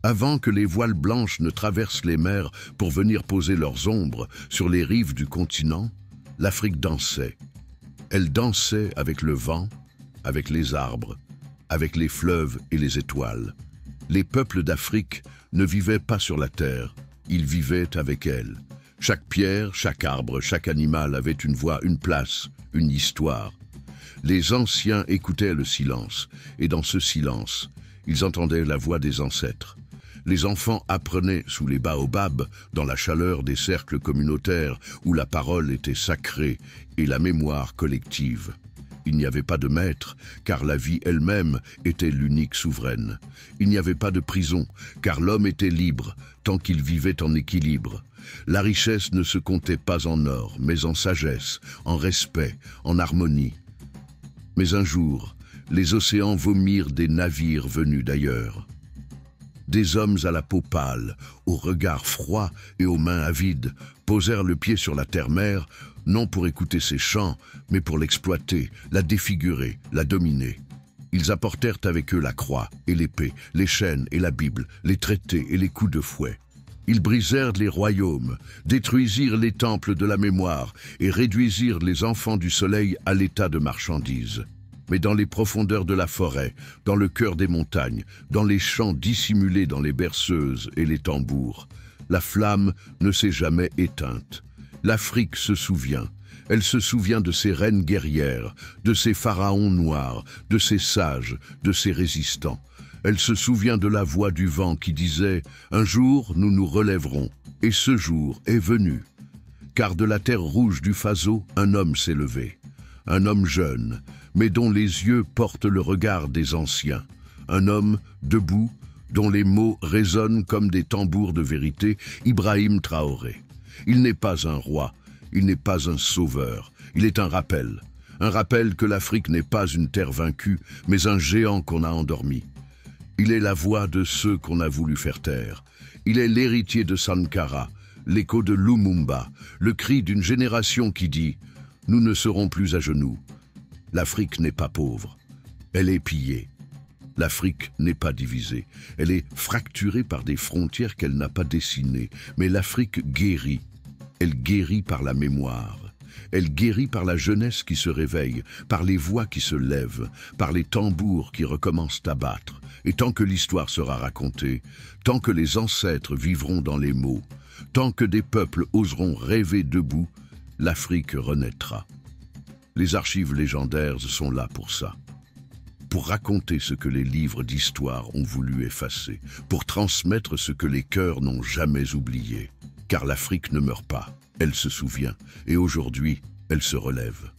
Avant que les voiles blanches ne traversent les mers pour venir poser leurs ombres sur les rives du continent, l'Afrique dansait. Elle dansait avec le vent, avec les arbres, avec les fleuves et les étoiles. Les peuples d'Afrique ne vivaient pas sur la terre, ils vivaient avec elle. Chaque pierre, chaque arbre, chaque animal avait une voix, une place, une histoire. Les anciens écoutaient le silence, et dans ce silence, ils entendaient la voix des ancêtres. Les enfants apprenaient sous les baobabs, dans la chaleur des cercles communautaires où la parole était sacrée et la mémoire collective. Il n'y avait pas de maître, car la vie elle-même était l'unique souveraine. Il n'y avait pas de prison, car l'homme était libre, tant qu'il vivait en équilibre. La richesse ne se comptait pas en or, mais en sagesse, en respect, en harmonie. Mais un jour, les océans vomirent des navires venus d'ailleurs. Des hommes à la peau pâle, au regard froid et aux mains avides, posèrent le pied sur la terre-mère, non pour écouter ses chants, mais pour l'exploiter, la défigurer, la dominer. Ils apportèrent avec eux la croix et l'épée, les chaînes et la Bible, les traités et les coups de fouet. Ils brisèrent les royaumes, détruisirent les temples de la mémoire et réduisirent les enfants du soleil à l'état de marchandises. Mais dans les profondeurs de la forêt, dans le cœur des montagnes, dans les champs dissimulés dans les berceuses et les tambours, la flamme ne s'est jamais éteinte. L'Afrique se souvient. Elle se souvient de ses reines guerrières, de ses pharaons noirs, de ses sages, de ses résistants. Elle se souvient de la voix du vent qui disait « Un jour, nous nous relèverons ». Et ce jour est venu. Car de la terre rouge du Faso, un homme s'est levé. Un homme jeune, mais dont les yeux portent le regard des anciens. Un homme debout, dont les mots résonnent comme des tambours de vérité, Ibrahim Traoré. Il n'est pas un roi, il n'est pas un sauveur, il est un rappel que l'Afrique n'est pas une terre vaincue, mais un géant qu'on a endormi. Il est la voix de ceux qu'on a voulu faire taire. Il est l'héritier de Sankara, l'écho de Lumumba, le cri d'une génération qui dit « Nous ne serons plus à genoux ». L'Afrique n'est pas pauvre, elle est pillée. L'Afrique n'est pas divisée, elle est fracturée par des frontières qu'elle n'a pas dessinées. Mais l'Afrique guérit, elle guérit par la mémoire. Elle guérit par la jeunesse qui se réveille, par les voix qui se lèvent, par les tambours qui recommencent à battre. Et tant que l'histoire sera racontée, tant que les ancêtres vivront dans les mots, tant que des peuples oseront rêver debout, l'Afrique renaîtra. Les archives légendaires sont là pour ça. Pour raconter ce que les livres d'histoire ont voulu effacer, pour transmettre ce que les cœurs n'ont jamais oublié. Car l'Afrique ne meurt pas, elle se souvient, et aujourd'hui, elle se relève.